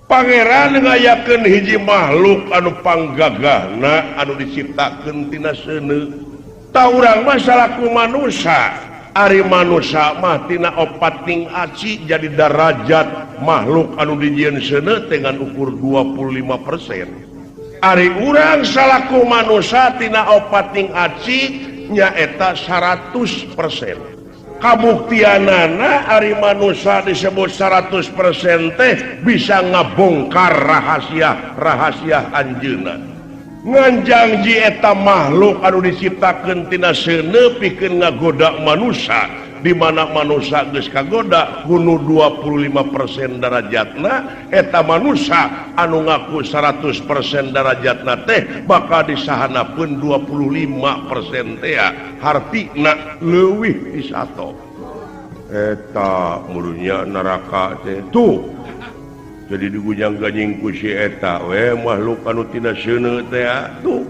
Pangeran ngayakeun hiji makhluk anu panggagahna anu diciptakeun tina seuneu. Ta urang mah salaku manusia, ari manusia mah tina 4 aci jadi derajat makhluk anu dijieun seuneu dengan ukur 25%. Ari urang salaku manusia tina 4 aci nyaeta 100%. Kabuktianana ari manusia disebut 100% teh bisa ngabongkar rahasia anjeunna. Nganjangji eta makhluk anu diciptakeun tina seuneu pikeun ngagoda manusia, di mana manusia geus kagoda hunu 25% derajatna, eta manusia anu ngaku 100% derajatna teh bakal disahanapeun 25% teh hartina leuwih ti 1. Eta murunya neraka teh tuh. Jadi digunyang-ganying ku si eta we makhluk anu tina seuneu teh tuh.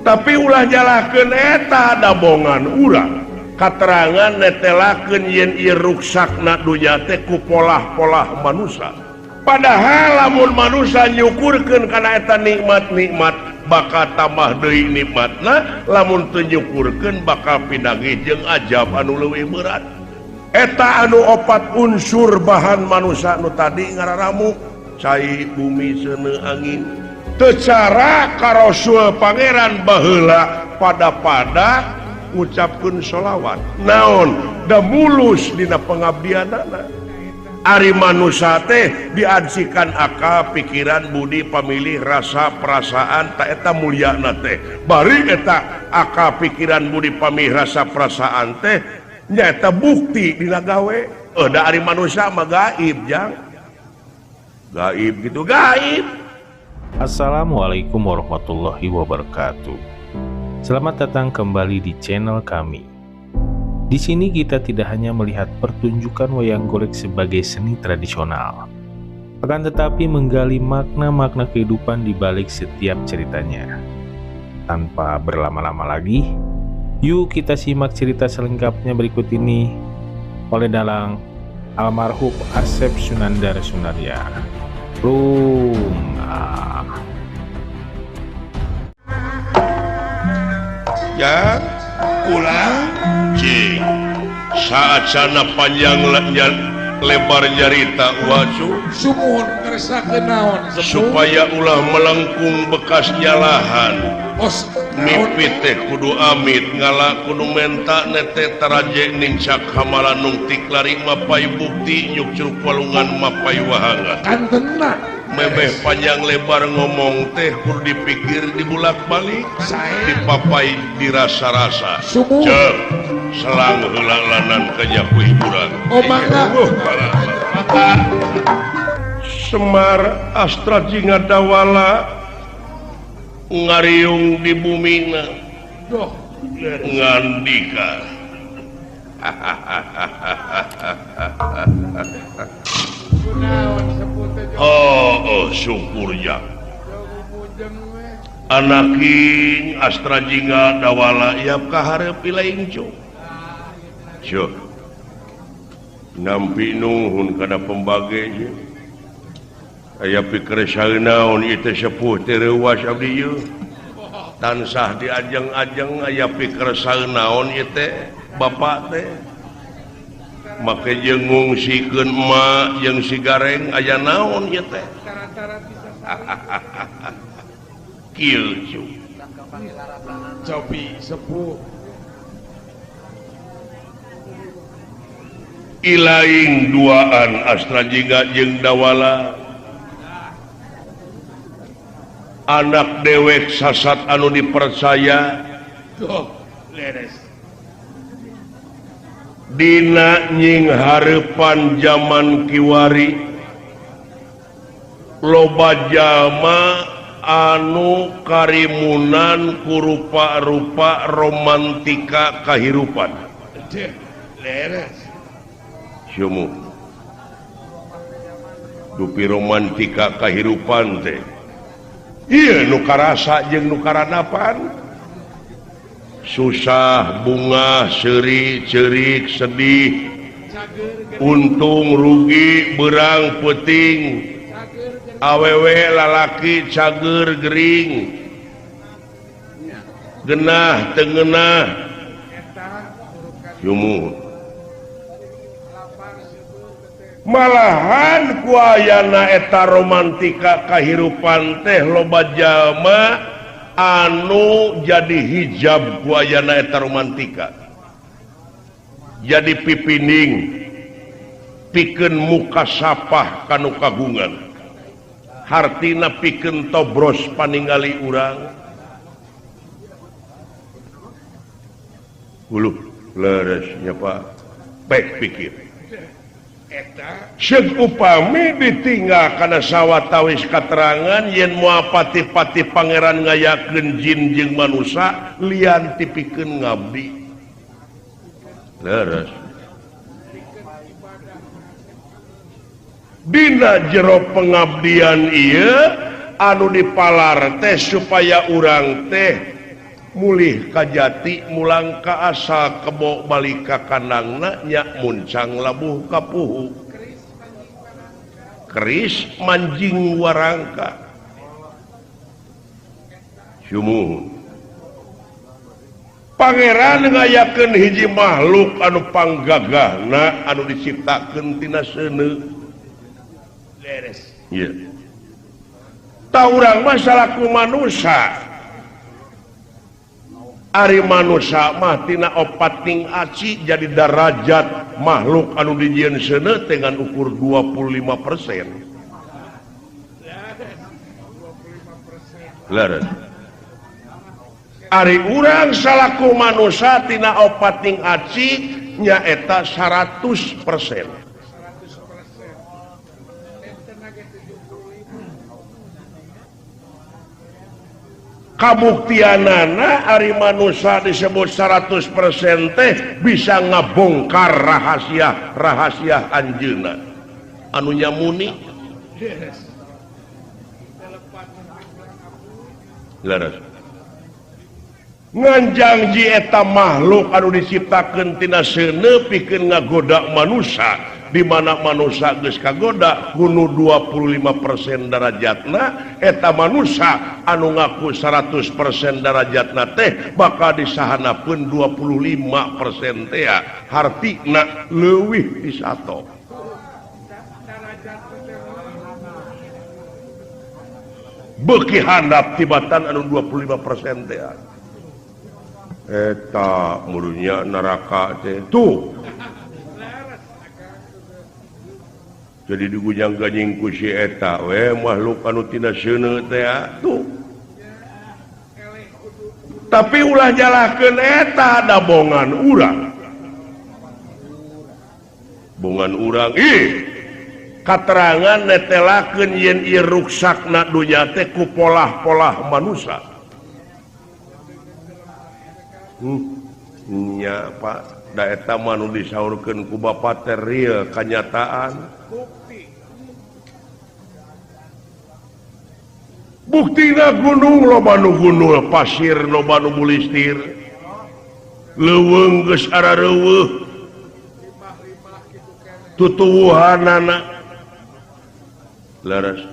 Tapi ulah jalahkeun eta dabongan urang. Katerangan netelakeun yen ieu ruksakna dunya teh ku polah-polah manusia. Padahal lamun manusia nyukurkeun kana eta nikmat-nikmat bakal tambah deui nikmatna, lamun teu nyukurkeun bakal pinagih jeung ajab anu leuwih berat. Eta anu 4 unsur bahan manusia nu tadi ngararamu cai, bumi, seuneu, angin. Teu cara ka Rasul Pangeran baheula pada ngucapkeun sholawat. Naon da mulus dina pengabdianana. Ari manusia teh diajikan akal, pikiran, budi, pamilih, rasa, perasaan, ta eta mulyana teh. Bari eta akal, pikiran, budi, pamilih, rasa, perasaan teh nyaeta bukti dina gawe. Da ari manusia mah gaib, jang. Gaib gitu, gaib. Assalamualaikum warahmatullahi wabarakatuh. Selamat datang kembali di channel kami. Di sini kita tidak hanya melihat pertunjukan wayang golek sebagai seni tradisional, akan tetapi menggali makna-makna kehidupan di balik setiap ceritanya. Tanpa berlama-lama lagi, yuk kita simak cerita selengkapnya berikut ini oleh dalang almarhum Asep Sunandar Sunarya. Ya, ulang cing. Saat sana panjang lebar nyarita wacu sumuhun ngeresakeun naon supaya ulah melengkung bekas jalahan. Mimpi teh kudu amit ngala kudu menta nete taraje nincak hamala nungtik lari mapai bukti nyuk curug walungan mapai wahanga. Kantenna Mebeh panjang lebar ngomong teh kudu dipikir dibulak balik, dipapai dirasa-rasa. Cek selang heula lanan kenyaku hiburan. Oh mangga. Maka Semar Astra Jinga Dawala ngariung di bumina ngandika syukurnya anaking Astra Jinga Dawala iap kaharep lain cuk nampi nuhun kana pembage aya pikir saeunaon ieu teh sepuh teh reuwas abdi ieu tansah diajeng-ajeng aya pikir saeunaon ieu teh bapak teh make jeung ngungsikeun emak jeung si gareng aya naon ieu teh kieu cu cobi sepuh ilaing duaan Astra Jinga jeung Dawala anak dewek sasat anu dipercaya dina nying hareupan zaman kiwari loba jalma anu karimunan ku rupa-rupa romantika kahirupan syumu dupi romantika kahirupan teh iya nu karasa jeung nu karanapan susah, bunga, seri, cerik, sedih, untung, rugi, berang, peting, awewe lalaki cager gering genah tengenah yumur malahan kuayana eta romantika kahirupan teh loba jalma anu jadi hijab kuayana eta romantika jadi pipining pikeun muka sapah kanu kagungan hartina pikeun tobros paningali urang uluh leresnya Pak pek pikir Syed upami ditinggal karena sawatawis katerangan yen muapati-pati pangeran ngayakeun jin jeung manusia lian tipikeun ngabdi leres dina jero pengabdian ieu anu dipalar teh supaya urang teh mulih kajati mulang ka asal kebo balik ka kandangna nya muncang labuh kapuhu keris manjing warangka sumuh pangeran ngayakeun hiji makhluk anu panggagahna anu diciptakeun tina seuneu leres ieu ta urang mah salaku manusia ari manusia mah tina opating aci jadi derajat makhluk anu dijieun seuneu dengan ukur 25%. Leres. Ari urang salaku manusia tina opating aci nyaeta 100%. Kabuktianana ari manusia disebut 100% teh bisa ngabongkar rahasia anjeunna anu nyamuni leres nganjangji eta makhluk anu diciptakeun tina seuneu pikeun ngagoda manusia di mana manusia geus kagoda hunu 25% derajatna eta manusia anu ngaku 100% derajatna teh bakal disahanapeun 25% teh hartina leuwih ti 100 beuki handap tibatan anu 25% teh eta mulunya neraka teh tuh jadi digujang ganying ku si eta we makhluk anu tina seuneu teh tuh tapi ulah jalahkeun eta da bongan urang katerangan netelakeun yen ieu ruksakna dunya teh ku polah-polah manusia nya Pak da eta mah nu disaurkeun ku Bapa teh real kanyataan buktina gunung loba nu gunul pasir loba nu bulistir leuweung geus arareuweuh tutuwuhanana leres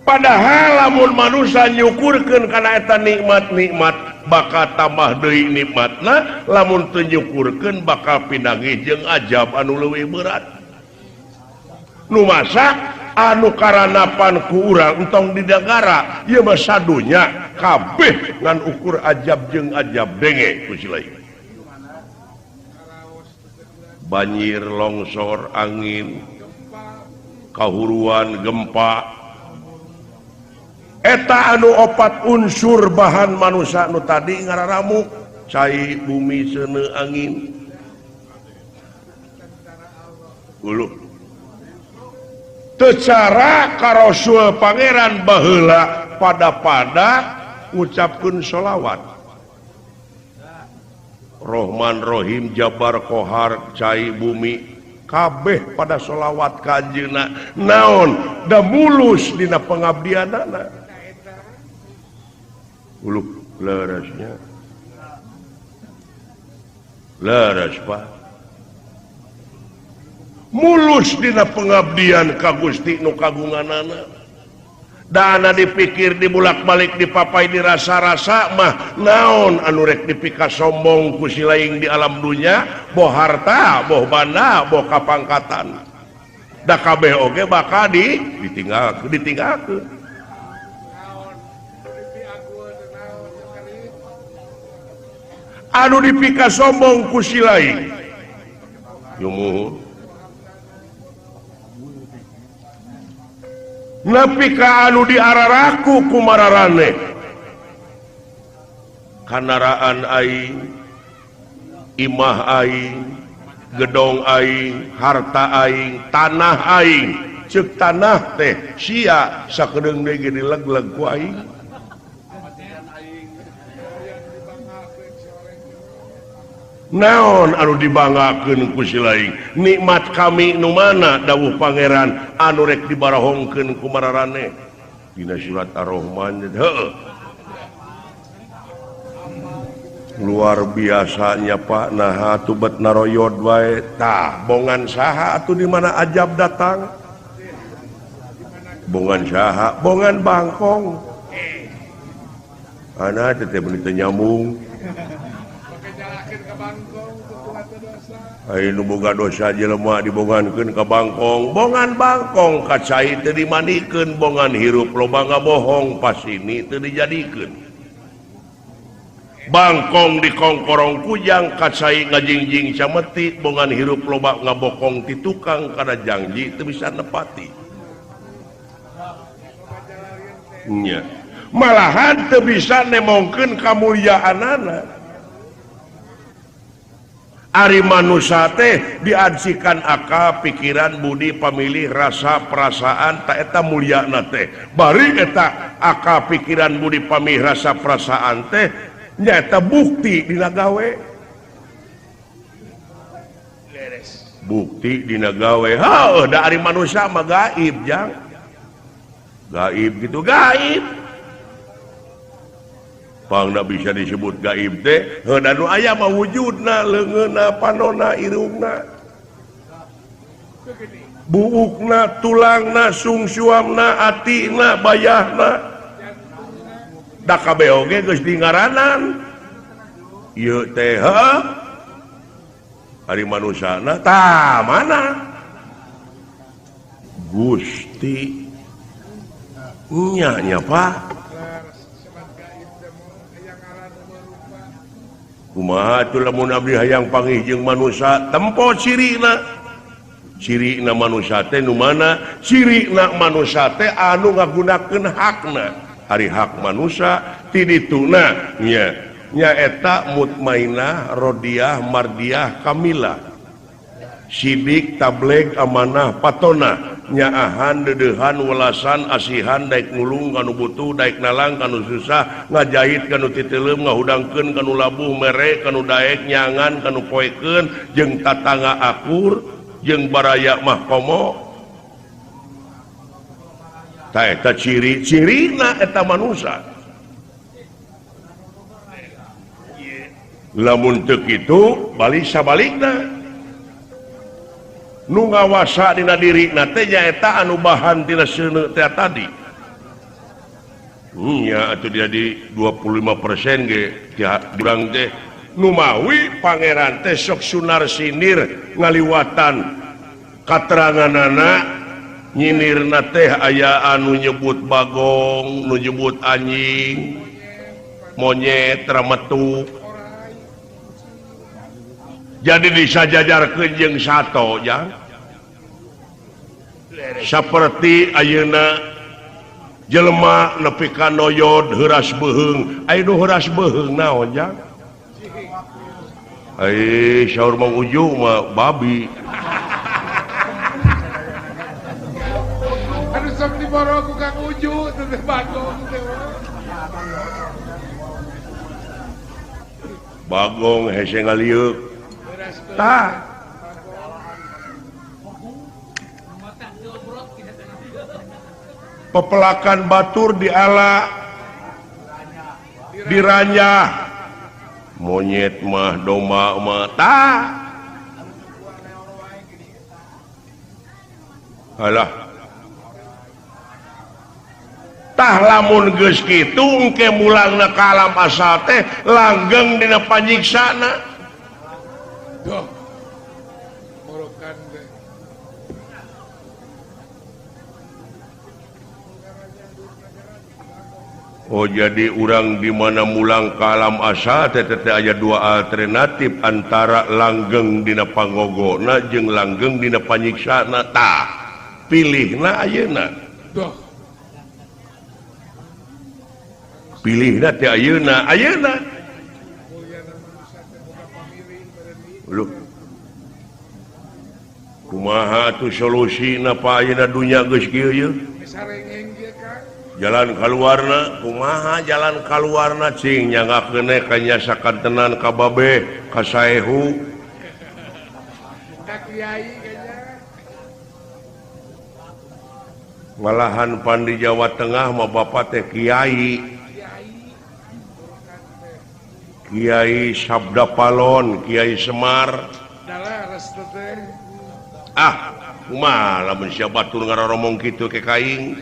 padahal lamun manusia nyukurkeun kana eta nikmat-nikmat bakal tambah deui nikmatna lamun teu nyukurkeun bakal pinangih jeung ajab anu leuwih berat nu masak anu karanapan ku urang entong di negara ieu mah sadunya kabeh ngan ukur ajab jeung ajab denge ku silai banjir longsor angin kahuruan gempa eta anu opat unsur bahan manusia nu tadi ngararamuk cai bumi seuneu angin uluh tecara ka Rasul pangeran baheula pada ngucapkeun sholawat Rahman Rahim Jabar Qahar cai bumi kabeh pada sholawat ka anjeunna naon da mulus dina pengabdianana uluh leresnya leres Pak mulus dina pengabdian ka Gusti nu kagunganana dana dipikir dibulak-balik dipapai dirasa-rasa mah naon anu rek dipika sombong ku si laing di alam dunya boh harta boh banda boh kapangkatan da kabeh oge bakal ditinggalkeun anu dipika sombong ku si laing yumuhun nepi ka anu diararaku kumararane kandaraan aing imah aing gedong aing harta aing tanah aing ceuk tanah teh sia sakedeung deui ge dileg-leg ku aing naon anu dibanggakeun ku si laing nikmat kami nu mana dawuh pangeran anu rek dibarahongkeun ku mararane dina surat Ar-Rahman heuh luar biasanya Pak nah atuh bet naroyod wae tah bongan saha atuh di mana ajab datang bongan saha bongan bangkong ana teh beuni teu nyambung nu boga dosa jelema dibongankeun ka bangkong bongan bangkong kacai teu dimanikeun bongan hirup loba ngabohong pas ini teu dijadikeun bangkong di kongkorong kujang kacai ngajingjing cameti bongan hirup loba ngabokong ti tukang kada janji teu bisa nepati nya malahan teu bisa nemongkeun kamulyaanana ari manusia teh diajikan akal pikiran budi pamilih rasa perasaan tak eta mulyana teh bari eta akal pikiran budi pamilih rasa perasaan teh nyata bukti dina gawe bukti dina gawe heuh da ari manusia mah gaib jang gaib gitu gaib pangna bisa disebut gaib teh dan nu aya mah wujudna leungeunna panonna irungna buukna tulangna sungsuamna atina bayahna da kabeh oge geus dingaranan ieu teh ari manusana tah mana Gusti nya Pak kumaha atuh lamun abdi hayang panggih jeung manusia tempo cirina manusia teh nu mana cirina manusia teh anu ngagunakeun hakna ari hak manusia ti dituna nya eta mutmainah rodiyah mardiyah kamilah sidik tableg amanah patona nyaahan dedehan welasan asihan daek ngulung kanu butuh daek nalang kanu susah ngajahit kanu titeleum ngahudangkeun kanu labuh mere kanu daek nyangan kanu poekeun jeung tatangga akur jeung baraya mah komo ta eta ciri-cirina eta manusia lamun teu kitu balik sabalikna nu ngawasa dina dirina teh nyaeta anu bahan tina seuneu teh tadi nya atuh jadi 25% ge urang teh nu mawi pangeran teh sok sunar sinir ngaliwatan kateranganana nyinirna teh aya anu nyebut bagong nu nyebut anjing monyet rametuk jadi disajajarkeun jeung sato jang saperti ayeuna jelema nepi ka noyod heuras beuheung aya nu heuras beuheung naon jang ai saur Mang Uju mah babi anu sok diboro ku Kang Uju teh bagong teh bagong hese ngaliuk tah pepelakan batur diala diranyah monyet mah domba mah tah alah tah lamun geus kitu engke mulangna ka alam asal teh langgeng dina panyiksana. Duh. Morokan teh. Oh jadi urang di mana mulang ka alam asal teh aya dua alternatif antara langgeng dina pangogona jeung langgeng dina panyiksana. Tah pilihna ayeuna. Duh. Pilihna teh ayeuna. Lu kumaha tuh solusina pa ayeuna dunya geus kieu ye? Sarengeng ge Kang. Jalan kaluarna kumaha jalan kaluarna cing nyangakeun kanya sakantenan ka babe ka saehu Ka kiai kayaknya. malahan pan di Jawa Tengah mah bapak teh kiai Kiai Sabda Palon Kiai Semar Dalah restu teh. kumaha lamun sia batur ngaroromong kitu ke kaing.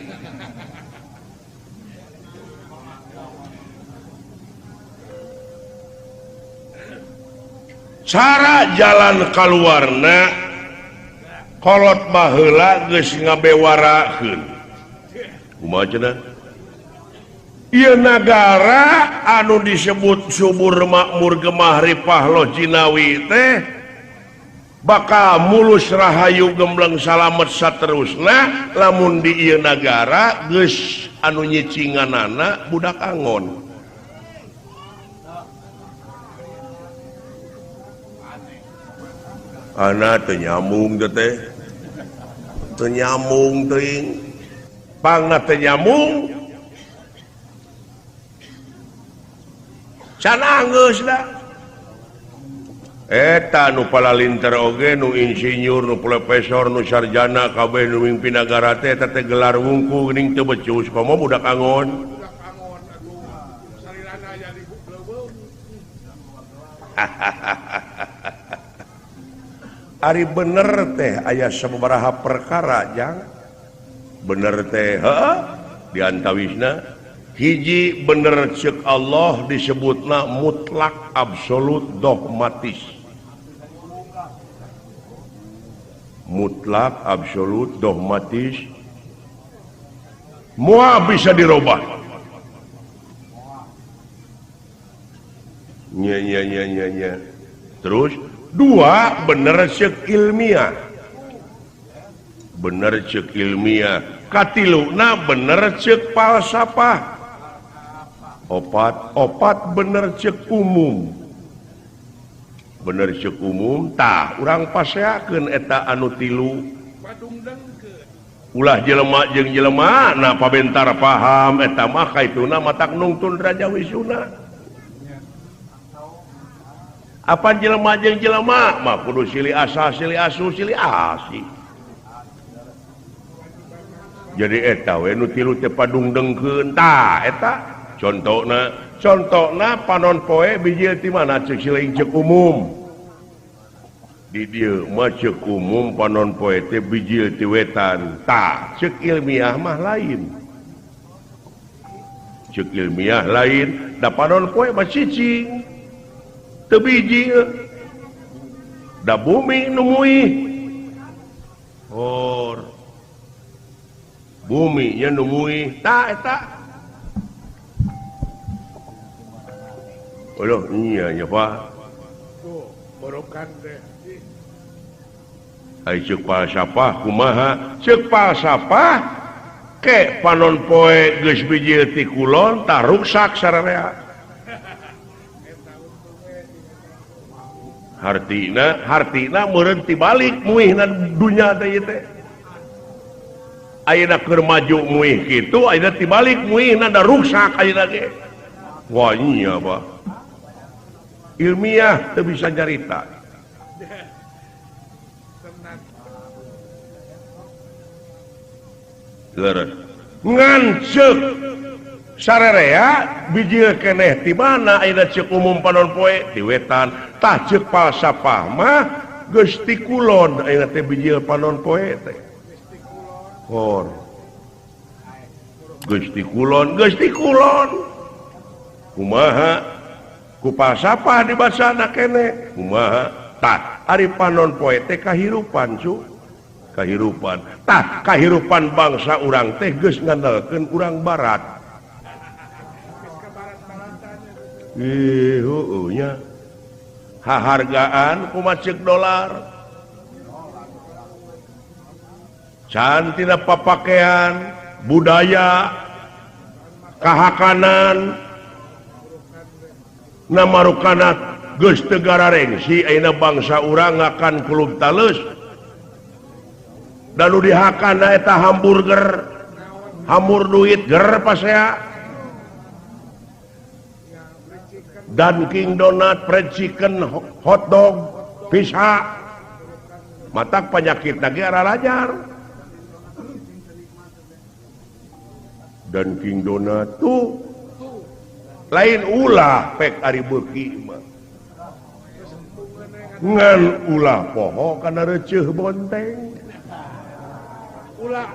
Cara jalan kaluarna kolot baheula geus ngabewarakeun. Kumaha cenah? Ieu nagara anu disebut subur makmur gemah ripah loh Cinawi teh bakal mulus rahayu gembleng salamet saterusna lamun di ieu nagara geus anu nyicinganana budak angon. Ana teu nyambung teh. Teu nyambung teuing. Pangna teu nyambung. Can geus da. Eta nu palalinter oge nu insinyur nu profesor nu sarjana kabeh nu mimpi nagara teh eta teh gelar wungkul geuning teu becus komo budak angon. Budak angon aduh. Sarirana jadi leuweung. Ari bener teh aya sababaraha perkara jang bener teh di antawisna hiji bener ceuk Allah disebutna mutlak absolut dogmatis. Mutlak absolut dogmatis moal bisa dirubah. Nya. Terus dua bener ceuk ilmiah. Bener ceuk ilmiah. Katiluna bener ceuk falsafah. Opat bener ceuk umum. Bener ceuk umum tah urang paseakeun eta anu tilu. Padungdengkeun. Ulah jelema jeung jelema na pabentar paham eta mah kaituna matak nungtun raja wisuna. Apa jelema jeung jelema mah kudu silih asa silih asu silih asi. Jadi eta we nu tilu teh padungdengkeun tah eta contona panon poe bijil ti mana ceuk siling ceuk umum. Di dieu mah ceuk umum panon poe teh bijil ti wetan. Tah ceuk ilmiah mah lain. Ceuk ilmiah lain da panon poe mah cicing. Teu biji da bumi nu muih bumi nya nu muih tah eta Aduh iya nya Pak Tuh, borokan teh. ai ceuk falsafah kumaha ceuk falsafah ke panon poe geus biji ti kulon tah ruksak sararea. Hartina meureun tibalik muihna dunya teh ieu teh. Ayeuna keur maju muih kitu, ayeuna tibalik muihna da ruksak ayeuna ge. Wah iya Pak. Ilmiah teu bisa nyarita. Tenang. Leres. Ngan ceuk sararea bijil keneh ti mana ayeuna ceuk umum panon poe ti wetan. Tah ceuk falsafah mah geus ti kulon ayeuna teh bijil panon poe teh. Gusti Kulon kumaha kupas apa di basana kene kumaha tah ari panon poe teh kahirupan cu kahirupan tah kahirupan bangsa urang teh geus ngandalkeun urang barat nya hahargaan kumaha ceuk dolar can tina papakean budaya kahakanan namarukana geus teu gararengsi ayeuna bangsa urang akan kulub talus dan nu dihakana eta hamburger hamur duit ger pasea Dunkin Donut fried chicken hotdog pizza matak penyakit lagi arah lajar Dunkin Donut tuh lain ulah pek ari beuki mah ngan ulah poho kana receuh bonteng ulah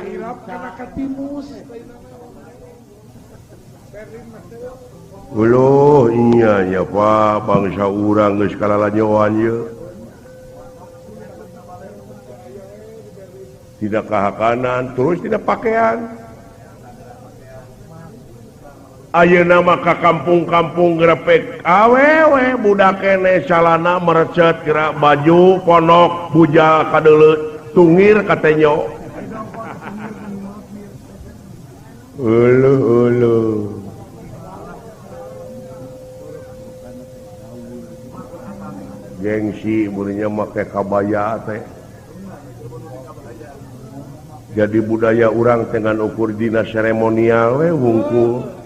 hirap karena ketimus Uloh iya ya Pak bangsa urang geus kalalanyauan ieu tidak kahakanan terus tidak pakaian ayeuna mah ka kampung-kampung grepek awewe budak kene calana merecet geura baju ponok bujal kadeuleu tungir katenyo uluh gengsi burinya make kabaya teh jadi budaya urang dengan ukur dina seremonial we wungkul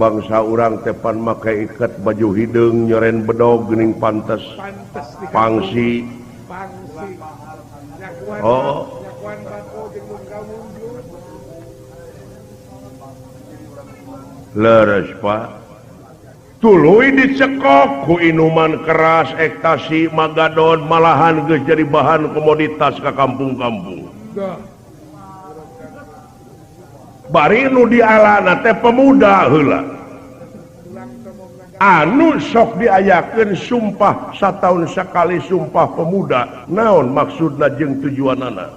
bangsa urang tepan make ikat baju hideung nyoren bedog geuning pantes pangsi oh leres Pak tuluy dicekok ku inuman keras ekstasi magadon malahan geus jadi bahan komoditas ka kampung-kampung bari nu dialana teh pemuda heula anu sok diayakeun sumpah sataun sakali sumpah pemuda naon maksudna jeung tujuanana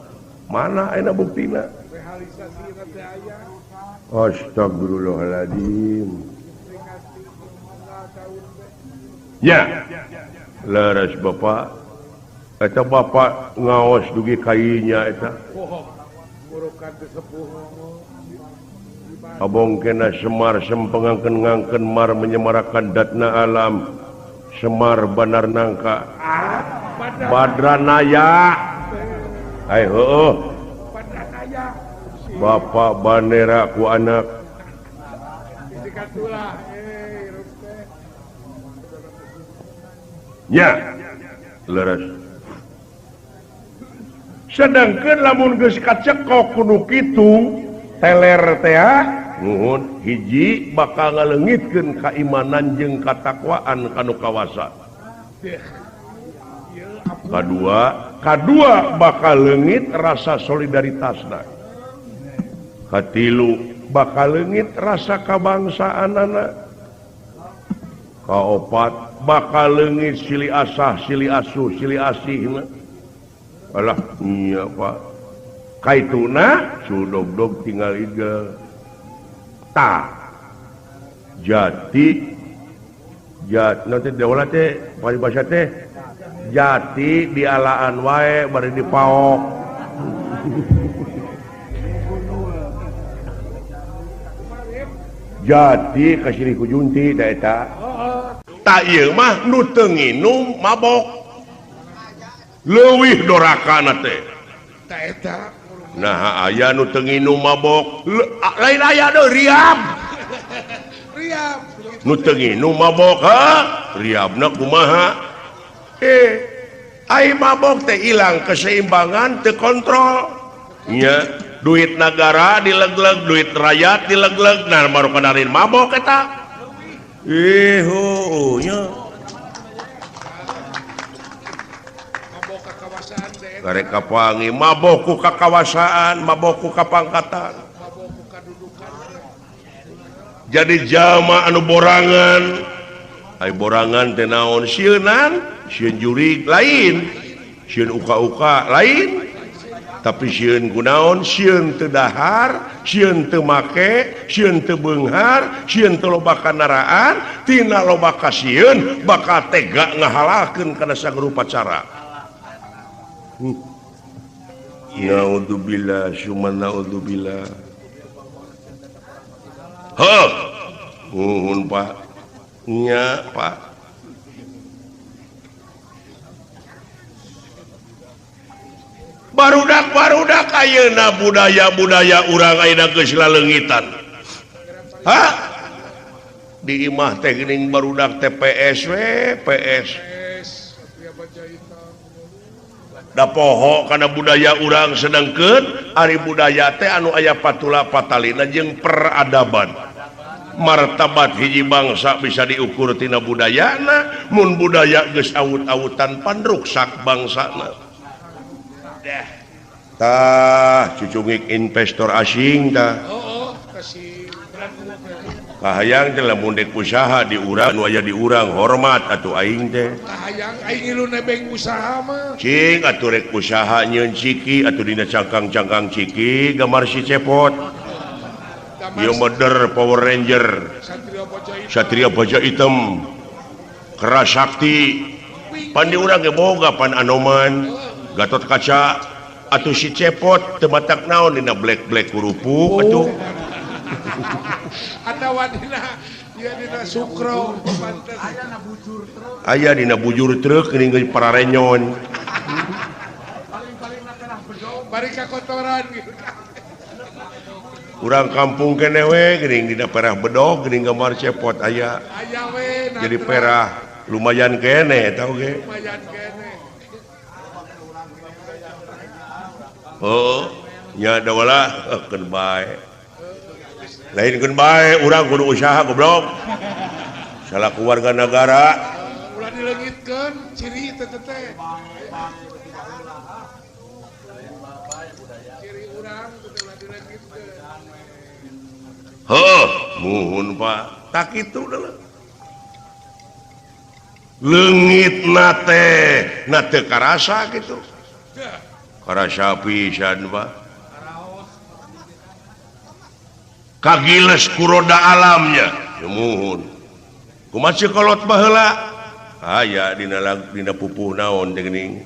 mana ayeuna buktina astagfirullahaladzim ya leres Bapak eta Bapak ngaos dugi kainya eta abong kena Semar sempengangkeun-ngangkeun mar menyemarakan datna alam Semar banar nangka Badranaya ai heueuh Bapak bandera ku anak ya leres sedangkeun lamun geus kacekok kudu kitu teler teh nuhun hiji bakal ngaleungitkeun kaimanan jeung katakwaan kanu kawasa kadua bakal leungit rasa solidaritasna katilu bakal leungit rasa kabangsaanana kaopat bakal leungit silih asah silih asuh silih asihna alah iya Pak kaituna sudog-dog tinggal iga ta jati nanti daulah teh bahasa teh jati dialaan wae bari dipaok jati kasih ku junti da eta tak ieu mah nu teu nginum mabok leuwih dorakana teh tak eta nah aya nu teu nginum mabok lain aya deui riab nu teu nginum mabok riabna kumaha ai mabok teh ilang keseimbangan teu kontrol nya duit negara dilegleg duit rakyat dilegleg nah baru kadarin mabok eta nya kawasaan daerah, garek kapangi mabok ku kakawasaan, mabok ku kapangkatan. mabok ku kadudukan. Jadi jama anu borangan, ai borangan teh naon sieunan, sieun jurig lain, sieun uka-uka lain. Tapi sieun kunaon, sieun teu dahar, sieun teu make, sieun teu beunghar, sieun teu loba kandaraan, tina loba ka sieun bakal tega ngahalalkeun kana sarupa cara. Naudzubillah, summa naudzubillah. Heh, nuhun Pak. Nya Pak. Barudak ayeuna budaya urang ayeuna geus laleungitan. Hah? Di imah teh geuning barudak TPS we, PS. Satria Bajaitan. Da poho kana budaya urang sedengkeun ari budaya teh anu aya patula patalina jeung peradaban. Martabat hiji bangsa bisa diukur tina budayana, mun budaya geus awut-awutan pan ruksak bangsana. Tah cucungik investor asing tah Kasih berat kahayang teh lamun dek usaha di urang anu aya di urang hormat atuh aing teh kahayang aing ngilu nebeng usaha mah. cing atuh rek usaha nyeun ciki atuh dina cangkang-cangkang ciki gambar si cepot ieu modder Power Ranger Satria Baja Hitam Keras Sakti pan di urang ge boga pan Anoman Gatot Kaca atuh si cepot teu batak naon dina black hurupu atuh Atawa dina dina sukro pantes. aya dina bujur truk geuning geus pararenyon Bari kakotoran gitu. urang kampung keneh we geuning dina perah bedog geuning gambar cepot aya Aya we jadi perah lumayan keneh eta oge lumayan kene. oh nya da walah keun bae lain keun bae urang kudu usaha goblok salaku warga negara Ulah dileungitkeun ciri teh teh. Ciri urang kudu ulah dileungitkeun. heuh nuhun Pak tak kitu deuleu leungitna teh karasa kitu karasa pisan Pak kagiles ku roda alamnya muhun kumaha cikolot baheula aya dina pupuh naon teh geuning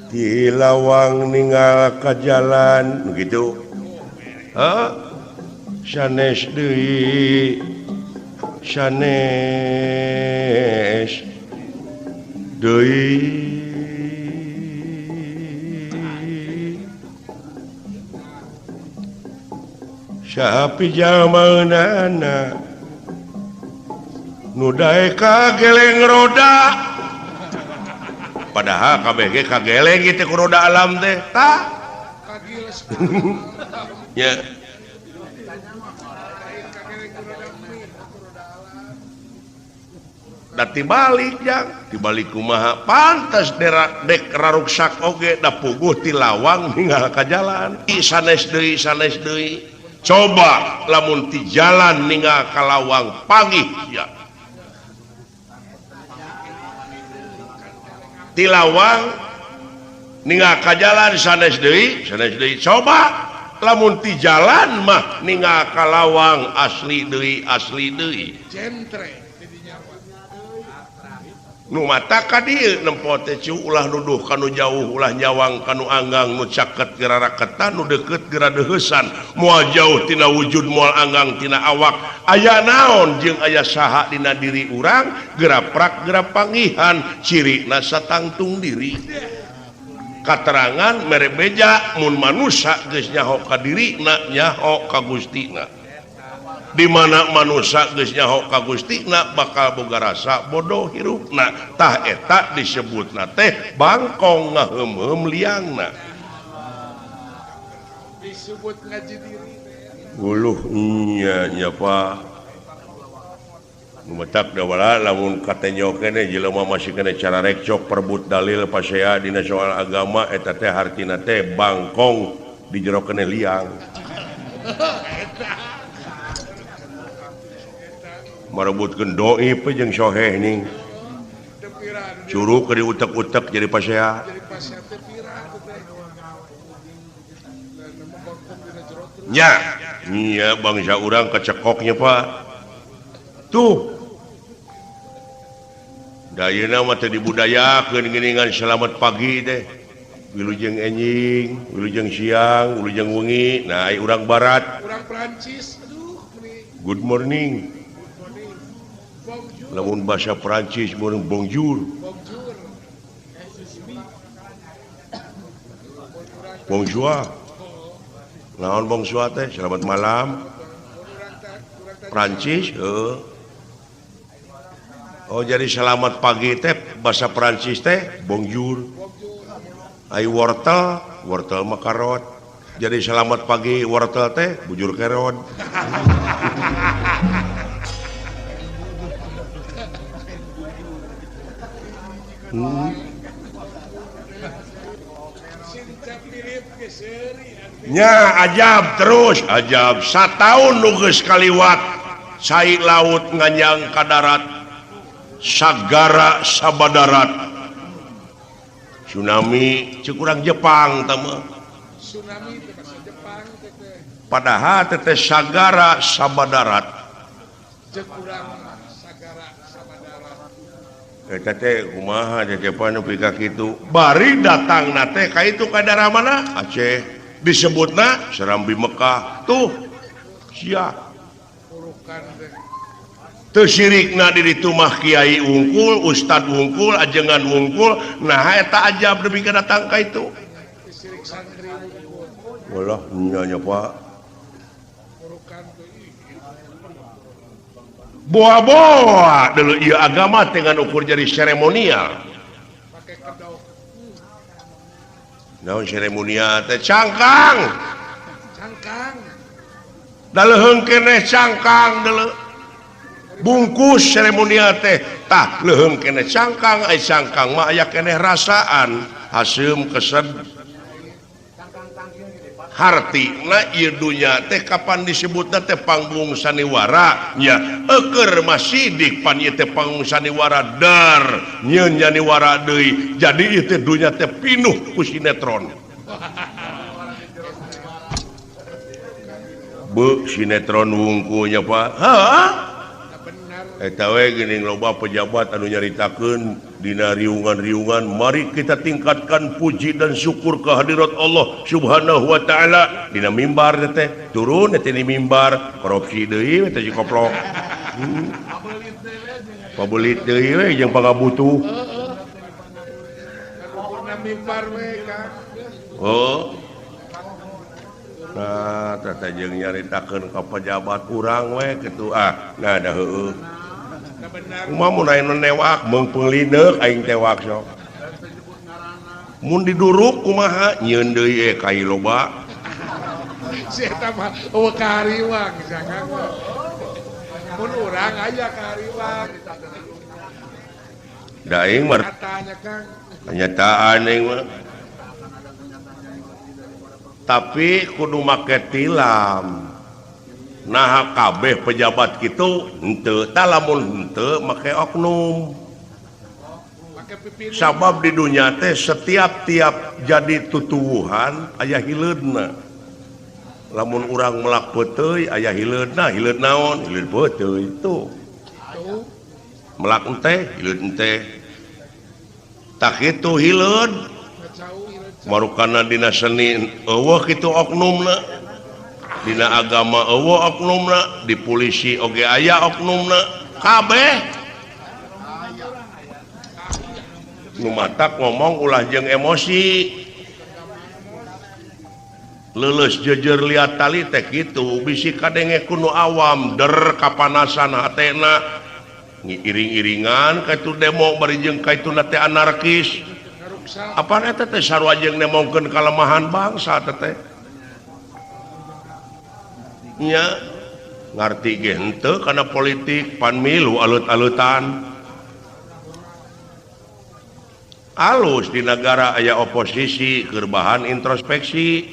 di lawang ninggal ka jalan begitu sanes deui sanes deui sapi jamanana nu dae kageleng roda padahal kabeh ge kageleng teh ku roda alam teh tah kagiles. nya da tibalik jang tibalik kumaha pantes dek raruksak oge da puguh ti lawang ninggal ka jalan sanes deui coba lamun ti jalan ninggal ka lawang pagih ya ti lawang ninggal ka jalan sanes deui coba lamun ti jalan mah ninggal ka lawang asli deui Jentre didinya mah. nu mata ka dieu nempo teh cu ulah nuduh kanu jauh ulah nyawang kanu anggang nu caket geura raketan nu deukeut geura deuheusan moal jauh tina wujud moal anggang tina awak aya naon jeung aya saha dina diri urang geura prak geura pangihan cirina satangtung diri katerangan mere beja mun manusia geus nyaho ka dirina nyaho ka Gustina di mana manusia geus nyaho ka Gustina bakal boga rasa bodoh hirupna tah eta disebutna teh bangkong ngaheum-heum liangna Disebut ngaji diri. uluh nya Pak metak dawala lamun katenyo kene jelema masih kena cara rekcok perbut dalil pasea dina soal agama eta teh hartina teh bangkong di jero kene liang. Marebutkeun doi pe jeung soheh ning. Curug ke diutek-utek jadi pasea. Nya, iya bangsa urang kecekoknya Pak. Tuh. Dayana mah teh dibudayakeun geuningan selamat pagi teh. Wilujeng enjing, wilujeng siang, wilujeng wengi. Nah, ai urang barat. Urang Prancis. Good morning. Lamun bahasa Prancis meureun bonjour. Bonjour. Naon bonjour teh? Selamat malam. Prancis, Oh jadi selamat pagi teh bahasa Prancis teh bonjour. Ai wortel, wortel mah karot. Jadi selamat pagi wortel teh bujur kerot. Nya ajab terus ajab sataun nu geus kaliwat cai laut nganyang ka darat sagara sabadarat tsunami ceuk urang Jepang tama Tsunami teh bahasa Jepang teh. padahal teh sagara sabadarat Jeung urang sagara sabadarat. eta teh kumaha Jepang nepi ka kitu bari datangna teh ka itu ka daerah mana Aceh disebutna Serambi Mekah tuh sia Urukan teh. teu sirikna di ditu mah kiai wungkul ustad wungkul ajengan wungkul nah eta ajab deui ka datang ka itu Sirik santri unggul. walah nya Pak Urukan teh. boa-boa deuleu ieu agama dengan ukur jadi seremonial Pakai kedok. naon seremonial teh cangkang Cangkang. daleuheung keneh cangkang deuleu bungkus seremonial teh tah leuheung keneh cangkang ai cangkang mah aya keneh rasaan haseum kesed hartina ieu dunya teh kapan disebutna teh panggung saniwara nya eukeur masidik pan ieu teh panggung saniwara dar nyeun saniwara deui jadi ieu teh dunya teh pinuh ku sinetron be sinetron wungkulnya Pak heuh eta we geuning loba pejabat anu nyaritakeun dina riungan-riungan mari kita tingkatkan puji dan syukur kehadirat Allah Subhanahu wa taala dina mimbar teh turun teh di mimbar korupsi deui teh koplok pabelit deui we jeung pangabutuh Purna mimbar we Kang. oh nah teh jeung nyaritakeun ka pejabat urang we kitu nah da heueuh kumaha mun aya newak meung penglineuk aing tewak sok mun diduruk kumaha nyieun deui kai loba Si eta mah kahariwang jangan. Mun urang aya kahariwang. da aing mah Katanya Kang. kenyataan aing mah tapi kudu make tilam nah kabeh pejabat kitu henteu tah lamun henteu make oknum Pakai pipin. sabab di dunia teh setiap jadi tutuwuhan aya hileudna lamun urang melak peuteuy aya hileudna hileud naon hileud peuteuy itu Tuh. melak ente hileud ente tak kitu hileud Ngacau ieu. marukana dina seni eueuh kitu oknumna dina agama eueuh oknumna di polisi oge aya oknumna kabeh nu matak ngomong ulah jeung emosi leuleus jejer liat tali teh kitu bisi kadenge kuno awam der kapanasan hatena ngiring-iringan ka itu demo bari jeung ka itu teh anarkis Ngaruksa. apa eta teh sarua jeung nemongkeun kalemahan bangsa teh nya ngerti gente karena politik panmilu alut-alutan halus di negara aya oposisi kerbahan introspeksi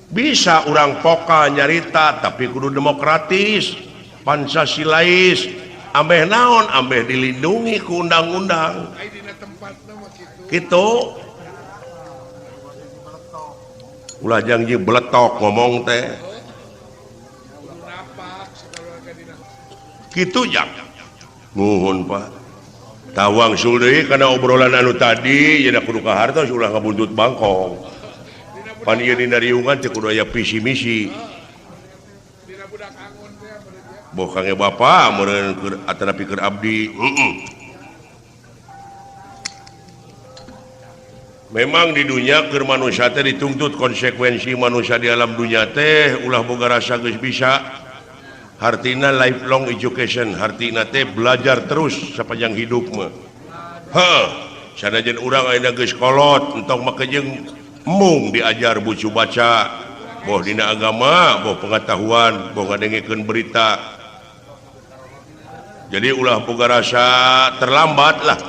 bisa orang poka nyarita tapi kudu demokratis Pancasilais ambeh naon ambeh dilindungi ke undang-undang gitu ulah janji beletok ngomong teh gitu ya nuhun Pak tawang sulde karena obrolan anu tadi ya kudu ka hartos ulah ngabuntut bangkong pan ieu dina riungan teh kudu aya visi misi boh kange bapa meureun keur atanapi keur abdi memang di dunia keur manusia teh dituntut konsekuensi manusia di alam dunia teh ulah boga rasa geus bisa hartina lifelong education hartina teh belajar terus sepanjang hidup mah sanajan urang ayeuna geus kolot entok make jeung mung diajar bucu baca boh dina agama boh pengetahuan boh ngadengkeun berita jadi ulah boga rasa terlambat lah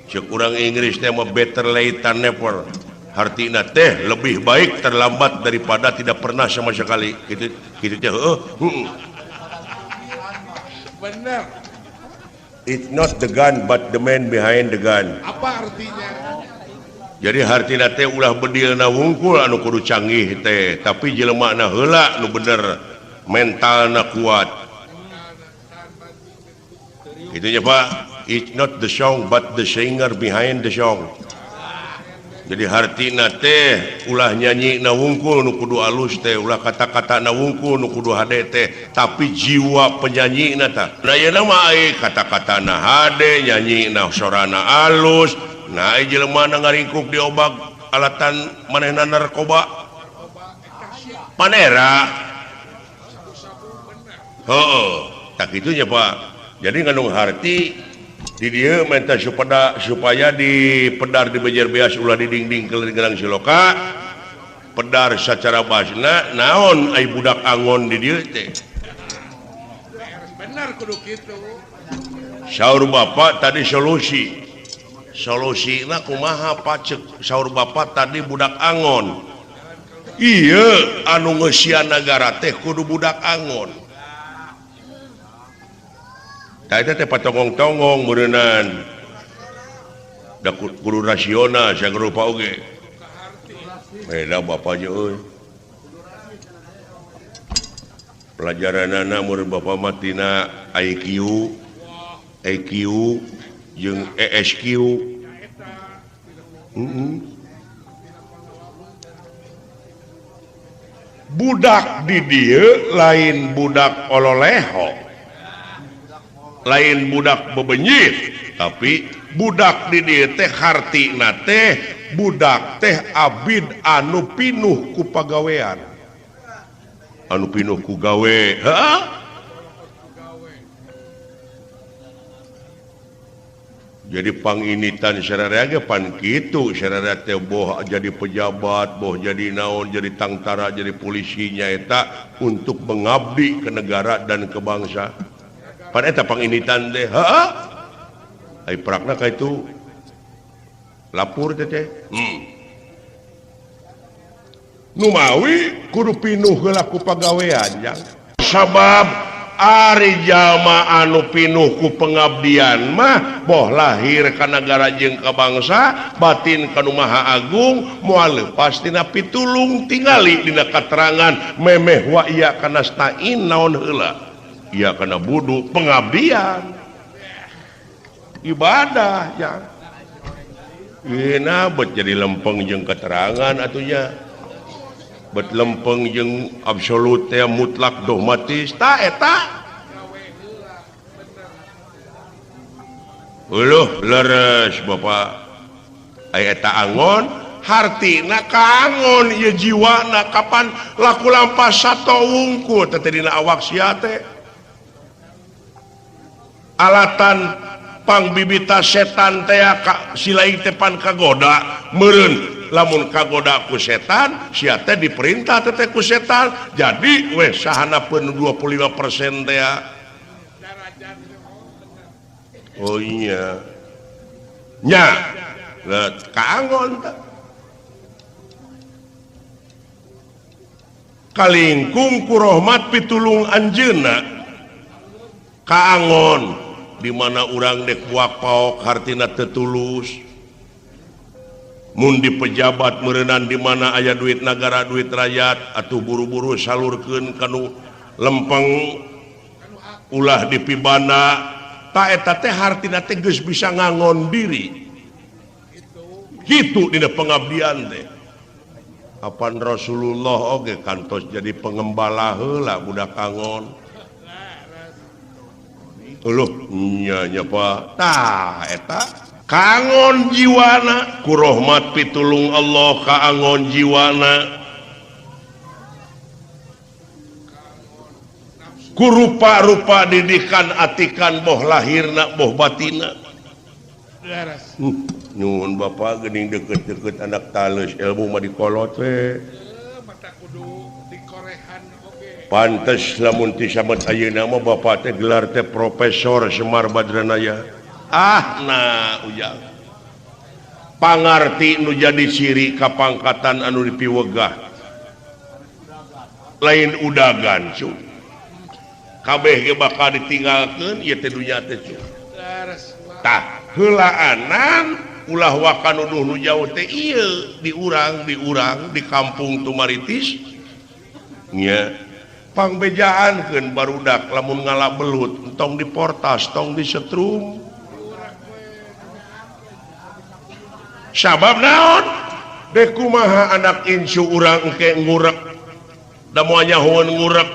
cek urang Inggris teh mah better late than never artina teh lebih baik terlambat daripada tidak pernah sama sekali gitu teh bener it's not the gun but the man behind the gun apa artinya jadi hartina teh ulah bedilna wungkul anu kudu canggih teh tapi jelema heula nu bener mentalna kuat gitu ya Pak. It's not the song but the singer behind the song. Jadi hartina teh ulah nyanyi na wungkul nu kudu alus teh ulah kata-kata na wungkul nu kudu hade teh tapi jiwa penyanyi na tah nah ieu mah ai kata-kata na hade nyanyi na sorana alus nah ai jelema na ngaringkuk di obag alatan manehna narkoba panera heeh tak kitu nya Pak jadi ngandung harti di dia minta supaya di pedar di bejer beas ulah di dinding keling siloka pedar secara basna naon ai budak angon di dieu teh bener kudu kitu saur bapak tadi solusina kumaha pacek saur bapak tadi budak angon iya anu ngeusian negara teh kudu budak angon tadi teh patongong-tongong meureunnan da kudu rasional saya rupa oge beda bapak je euy pelajaranana meureun bapak mah tina IQ jeung ESQ budak di dieu lain budak ololeho lain budak bebenyit tapi budak di dieu teh hartina teh budak teh abid anu pinuh ku pagawean anu pinuh ku gawe jadi panginitan sararea ge pan kitu sararea teh boh jadi pejabat boh jadi naon jadi tangtara jadi polisi nyaeta untuk mengabdi ke negara dan ke bangsa pan eta panginitan teh ai prakna ka itu lapur teh nu mawi kudu pinuh heula ku pagawean jang sabab ari jalma anu pinuh ku pengabdian mah boh lahir ka negara jeung ka bangsa batin ka nu maha agung moal leupas tina pitulung tingali dina katerangan memeh wa ieu kana stain naon heula ieu kana budu pengabdian ibadah ya ina bet jadi lempeng jeung keterangan atunya bet lempeng jeung absolut teh mutlak dogmatis ta eta uluh leres Bapak ai eta angon hartina kangon ieu jiwana kapan laku lampas sato wungkul teh dina awak sia teh alatan pangbibita setan teh silaing teh pan kagoda meureun lamun kagodaku setan sia teh diperintah teh ku setan jadi weh sahanapeun 25% teh ya. Oh iya nya kaangon teh kalingkung ku rahmat pitulung anjeunna kaangon di mana urang dek buak paok hartina tetulus mun di pejabat merenang di mana aya duit negara duit rakyat atuh buru-buru salurkeun kanu lempeng ulah dipibana tak eta teh hartina teh geus bisa ngangon diri kitu dina pengabdian teh apan Rasulullah oge kantos jadi pengembala heula budak angon. Uluh nya Pak tah eta kaangon jiwana ku rahmat pitulung Allah kaangon jiwana ku rupa-rupa didikan atikan boh lahirna boh batina nyuhun Bapak geuning deket-deket anak tales ilmu mah dikolot we pantes lamun ti samet ayeuna mah Bapak teh gelar teh Profesor Semar Badranaya. Nah ujang. Pangarti nu jadi ciri kapangkatan anu dipiwegah. Lain udagan cu. Kabeh ge bakal ditinggalkeun ieu teh dunya teh cu. Tah heulaanan ulah wakan nuduh nu jauh teh ieu di urang di kampung Tumaritis. Nya pangbejaan barudak lamun ngala belut tong diportas tong disetrum sabab naon dek kumaha anak insu urang engke ngurek da moal nyahoeun ngurek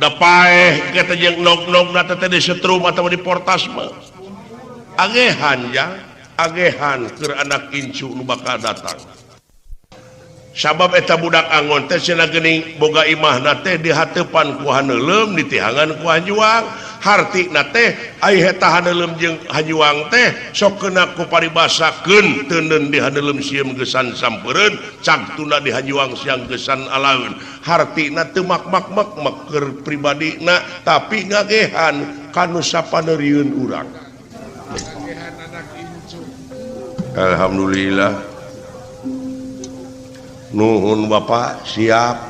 da paeh kita jeung nog-nog na teh disetrum atawa diportas mah agehan jang agehan keur anak insu nu bakal datang. Sabab eta budak angon teh cenah geuning boga imahna teh di hateupan ku haneulem ditihangan ku hajuang hartina teh ai eta haneulem jeung hajuang teh sok keuna ku paribasakeun teuneun di haneulem sieum geusan sampeureun cagtuna di hajuang siang geusan alaeun hartina teu mak-mak keur pribadina tapi ngagehan kanu sapaneurieun urang. Alhamdulillah. Nuhun Bapak siap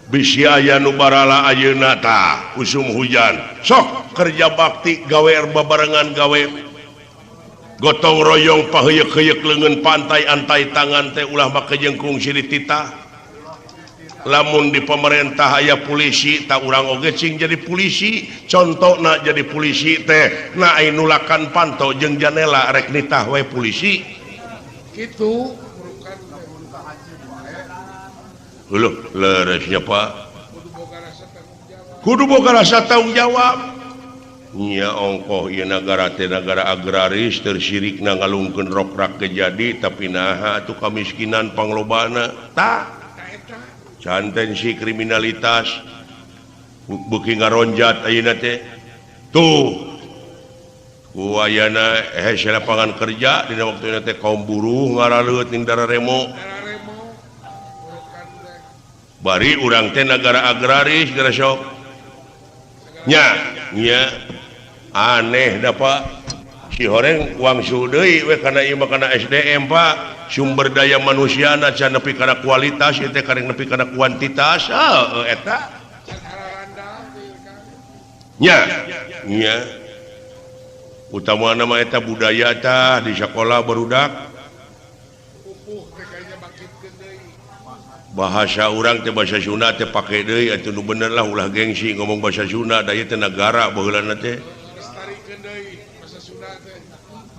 bisi aya nu barala ayeuna tah usum hujan sok kerja bakti gawe babarengan gawe gotong royong paheuyek-heuyek leungeun pantai antai tangan teh ulah make jengkung siri titah lamun di pemerintah aya polisi tak urang oge cing jadi polisi contona jadi polisi teh na ai nulakan panto jeung janela rek nitah we polisi gitu. Uluh leresnya Pak kudu boga rasa tanggung jawab nya ongkoh ieu nagara teh nagara agraris tersirikna ngalungkeun rokrak kejadi tapi naha atuh kamiskinan panglobana tah can tensi kriminalitas beuki ngaronjat ayeuna teh tuh ku ayana hese lapangan kerja dina waktuna teh kaum buruh ngaraleut ning dararemo bari urang teh negara agraris gara sok nya aneh da Pak si horeng wangsul deui we kana ieu kana SDM Pak sumber daya manusiana can nepi kana kualitas ieu teh kareng nepi kana kuantitas eta nya utamana mah eta budaya tah di sakola barudak bahasa urang teh bahasa Sunda teh pake deui atuh nu bener lah ulah gengsi ngomong bahasa Sunda da ieu teh nagara baheulana teh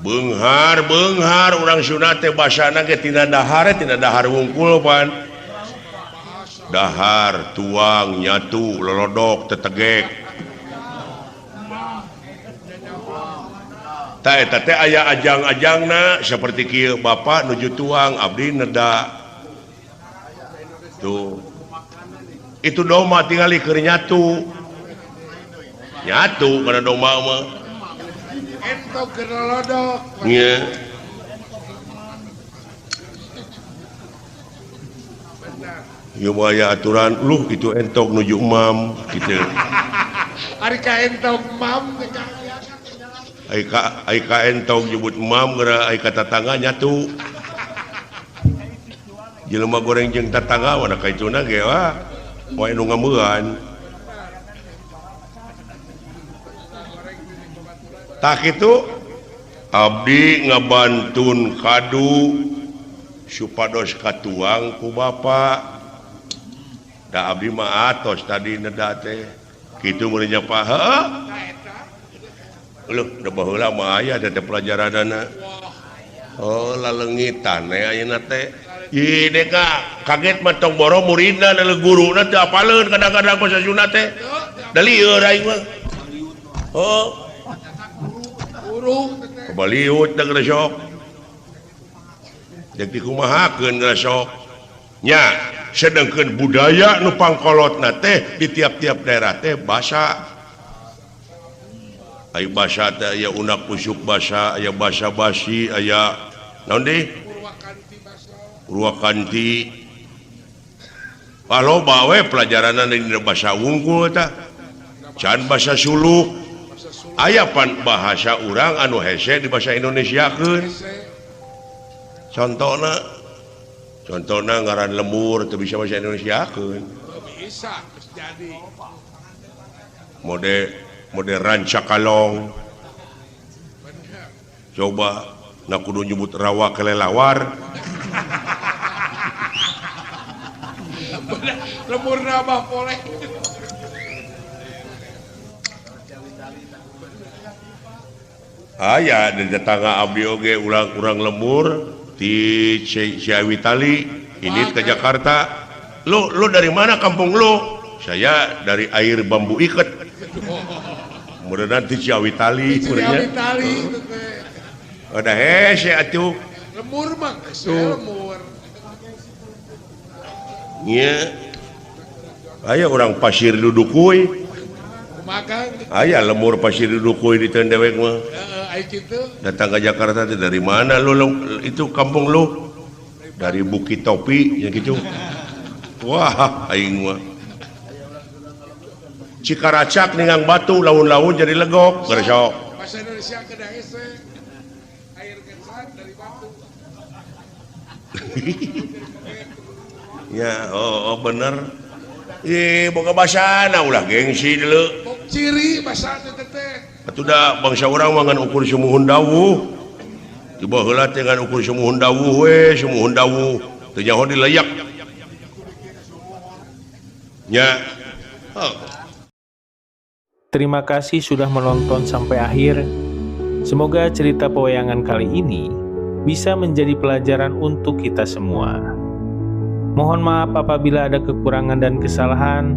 beunghar urang Sunda teh basana ge tina dahar wungkul pan dahar tuang nyatu lolodok tetegek tah eta teh aya ajang-ajangna saperti kieu bapak nuju tuang abdi neda tuh itu domba tinggal keur nyatu karena domba mah entok keur lolodok nya aya aturan lu itu entok nuju emam gitu. Ari ka entong mam teh Kang. Ai ka entok nyebut emam gara ai ka tatangga nyatu. Jelema goreng jeung tatangga wana kaituna ge wah. Poe nu ngameuan. Tak itu abdi ngabantun kadu supados katuang ku bapa. Da abdi mah atos tadi neda teh. Kitu mulanya Pak. Heuh. Loh, da baheula mah aya teh pelajaranana. Oh, laleungitan ayeuna teh. Ih, deka kaget mah tong boro muridna da guruna teh apaleun kadang-kadang basa Sunda teh. Da lieur aing mah. Oh. Guru Baliut da geus sok. Jadi kumahakeun geus sok. Nya, sedengkeun budaya nu pangkolotna teh di tiap-tiap daerah teh basa. Aya basa teh aya unak pusuk basa, aya basa basi, aya naon deui? Purwakanti. Paloba we pelajaranna dina basa wungkul tah. Can basa suluk. Aya pan bahasa urang anu hese di bahasa Indonesiakeun. Contohna ngaran lemur teu bisa bahasa Indonesiakeun. bisa jadi. Mode rancakalong. Coba na kudu nyebut rawa kelelawar. Lemur nambah poleh. Aya di tetangga abdi oge urang lemur di Ciawi Tali ini ke Jakarta. Lu dari mana kampung lu? Saya dari air bambu iket. Mudah nanti Ciawi Tali Ciawi Tali. Ada hese atuh. Lemur mah lemur. Nya. Aya orang pasir dudukuy. Makan. Aya lemur pasir dudukuy di tendewek mah. Ai kitu. Datang ke Jakarta dari mana lu itu kampung lu? Dari Bukit Topi ya gitu. Wah, aing mah. Cikaracak ningang batu laun-laun jadi legok, geresok. Bahasa Indonesia kedah hese. Air gensan dari batu. Ya, oh bener. Boga basana ulah gengsi dulu. Ciri bahasa teh. Atuh da bangsa urang mah ngan ukur sumuhun dawuh. Tiba heula teh ngan ukur sumuhun dawuh we, sumuhun dawuh. Teu nyaho dileyak. Nya. Oh. Terima kasih sudah menonton sampai akhir. Semoga cerita pewayangan kali ini bisa menjadi pelajaran untuk kita semua. Mohon maaf apabila ada kekurangan dan kesalahan.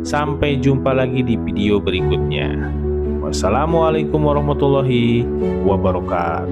Sampai jumpa lagi di video berikutnya. Wassalamualaikum warahmatullahi wabarakatuh.